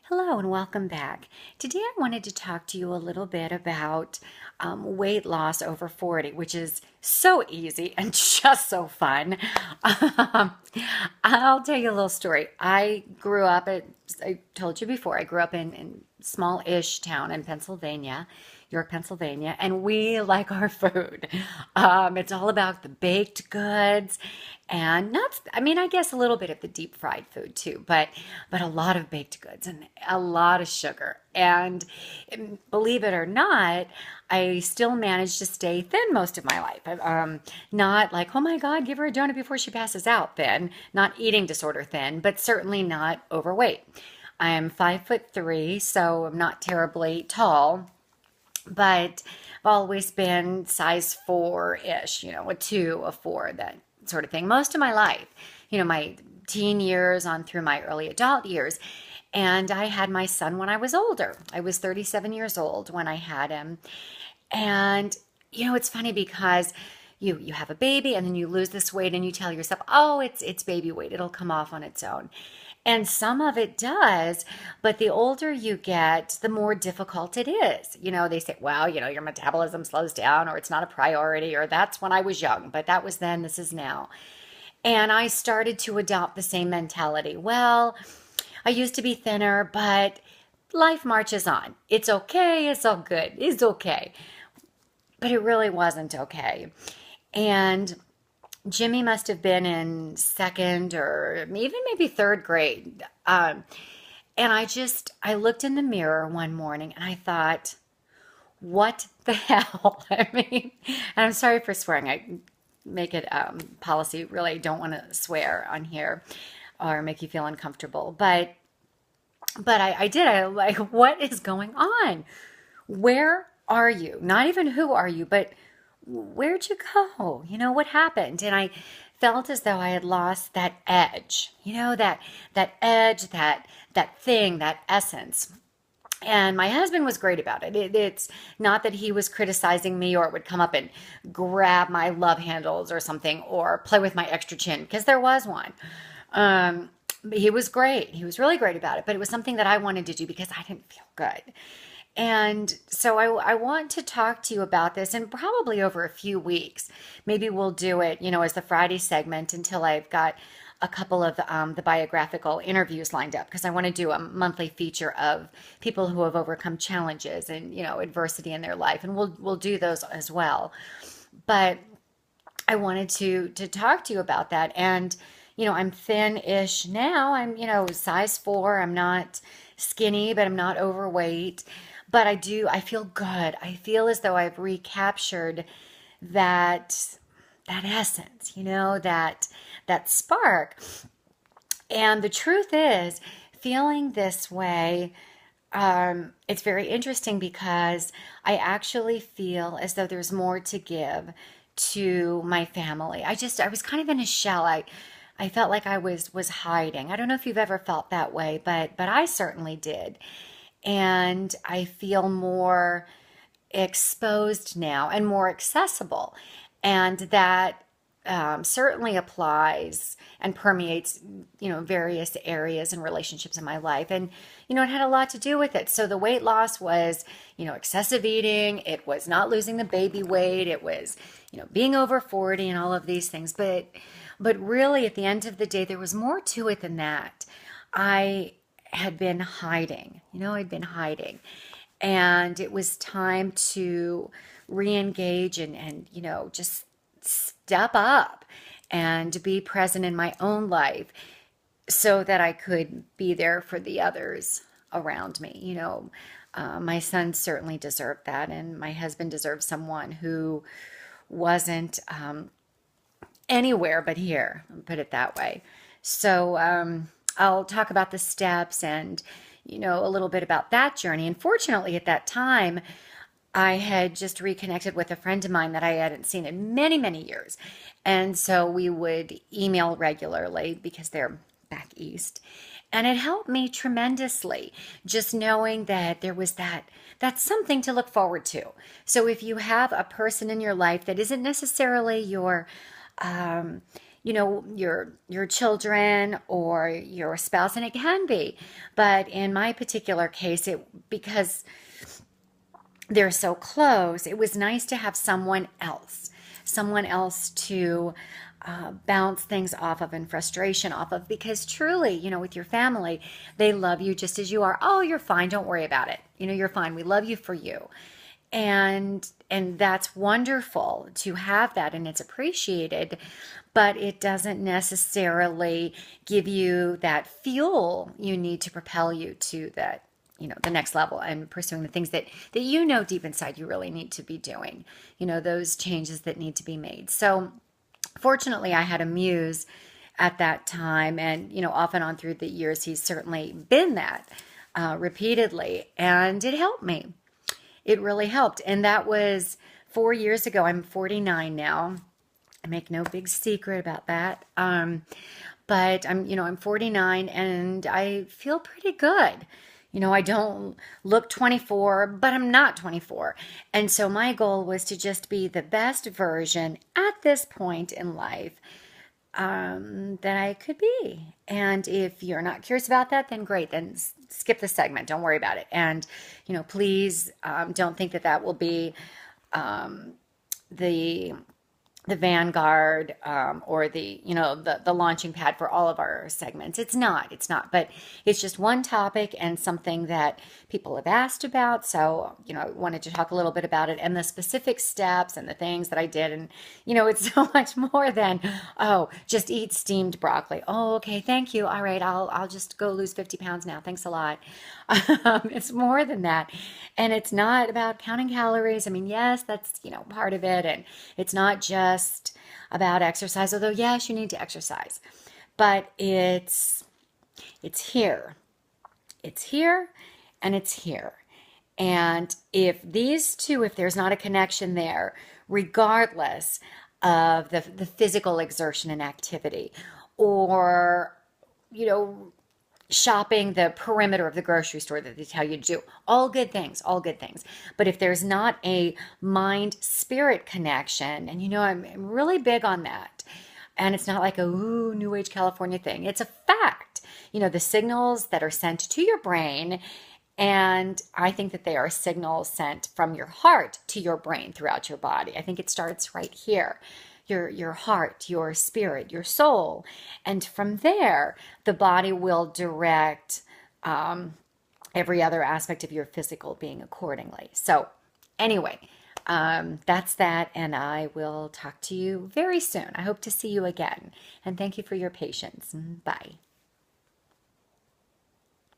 Hello and welcome back. Today I wanted to talk to you a little bit about weight loss over 40, which is so easy and just so fun. Um, I'll tell you a little story. I told you before, I grew up in small-ish town in Pennsylvania, York, Pennsylvania, and we like our food. It's all about the baked goods and not, I mean, I guess a little bit of the deep fried food too, but a lot of baked goods and a lot of sugar. And believe it or not, I still managed to stay thin most of my life. Not like, oh my God, give her a donut before she passes out thin, not eating disorder thin, but certainly not overweight. I'm 5'3", so I'm not terribly tall, but I've always been size 4-ish, a 2, a 4, that sort of thing, most of my life, my teen years on through my early adult years. And I had my son when I was older. I was 37 years old when I had him. And it's funny because you have a baby and then you lose this weight and you tell yourself, oh, it's baby weight. It'll come off on its own. And some of it does, but the older you get, the more difficult it is. They say, well, your metabolism slows down, or it's not a priority, or that's when I was young, but that was then, this is now. And I started to adopt the same mentality. Well, I used to be thinner, but life marches on. It's okay, it's all good, it's okay. But it really wasn't okay. And Jimmy must have been in second or even maybe third grade. And I looked in the mirror one morning and I thought, what the hell? I mean, and I'm sorry for swearing. I make it policy. Really don't want to swear on here or make you feel uncomfortable. But I did. I like, what is going on? Where are you? Not even who are you, but where'd you go? What happened? And I felt as though I had lost that edge, that edge, that thing, that essence. And my husband was great about it. It's not that he was criticizing me or would come up and grab my love handles or something or play with my extra chin, because there was one. He was great. He was really great about it. But it was something that I wanted to do because I didn't feel good. And so I want to talk to you about this, and probably over a few weeks. Maybe we'll do it, as the Friday segment until I've got a couple of the biographical interviews lined up, because I want to do a monthly feature of people who have overcome challenges and, adversity in their life. And we'll do those as well. But I wanted to talk to you about that. And, I'm thin-ish now. I'm, size 4. I'm not skinny, but I'm not overweight. But I feel good. I feel as though I've recaptured that essence, that spark. And the truth is, feeling this way, it's very interesting because I actually feel as though there's more to give to my family. I was kind of in a shell. I felt like I was hiding. I don't know if you've ever felt that way, but I certainly did. And I feel more exposed now and more accessible. And that certainly applies and permeates, various areas and relationships in my life. And, it had a lot to do with it. So the weight loss was, excessive eating. It was not losing the baby weight. It was, being over 40 and all of these things. But really, at the end of the day, there was more to it than that. I had been hiding, I'd been hiding. And it was time to re-engage and just step up and be present in my own life so that I could be there for the others around me. My son certainly deserved that, and my husband deserved someone who wasn't anywhere but here, put it that way. So I'll talk about the steps and, a little bit about that journey. And fortunately, at that time, I had just reconnected with a friend of mine that I hadn't seen in many, many years. And so we would email regularly because they're back east. And it helped me tremendously, just knowing that there was that's something to look forward to. So if you have a person in your life that isn't necessarily your your children or your spouse, and it can be. But in my particular case, it because they're so close, it was nice to have someone else to bounce things off of and frustration off of, because truly, with your family, they love you just as you are. Oh, you're fine. Don't worry about it. You're fine. We love you for you. And that's wonderful to have that, and it's appreciated, but it doesn't necessarily give you that fuel you need to propel you to that, the next level and pursuing the things that deep inside you really need to be doing, those changes that need to be made. So fortunately, I had a muse at that time, and off and on through the years, he's certainly been that repeatedly, and it helped me. It really helped. And that was 4 years ago. I'm 49 now. I make no big secret about that. But I'm 49 and I feel pretty good. I don't look 24, but I'm not 24. And so my goal was to just be the best version at this point in life that I could be. And if you're not curious about that, then great, then skip the segment. Don't worry about it. And, please don't think that will be the vanguard or the launching pad for all of our segments. It's not, but it's just one topic and something that people have asked about. So, I wanted to talk a little bit about it and the specific steps and the things that I did. And, it's so much more than, oh, just eat steamed broccoli. Oh, okay. Thank you. All right. I'll just go lose 50 pounds now. Thanks a lot. It's more than that. And it's not about counting calories. I mean, yes, that's, part of it. And it's not just about exercise, although yes, you need to exercise, but it's here. It's here and it's here. And if there's not a connection there, regardless of the physical exertion and activity, or, shopping the perimeter of the grocery store that they tell you to do. All good things. But if there's not a mind-spirit connection, and I'm really big on that, and it's not like a New Age California thing. It's a fact. The signals that are sent to your brain, and I think that they are signals sent from your heart to your brain throughout your body. I think it starts right here. Your heart, your spirit, your soul. And from there, the body will direct every other aspect of your physical being accordingly. So anyway, that's that. And I will talk to you very soon. I hope to see you again. And thank you for your patience. Bye.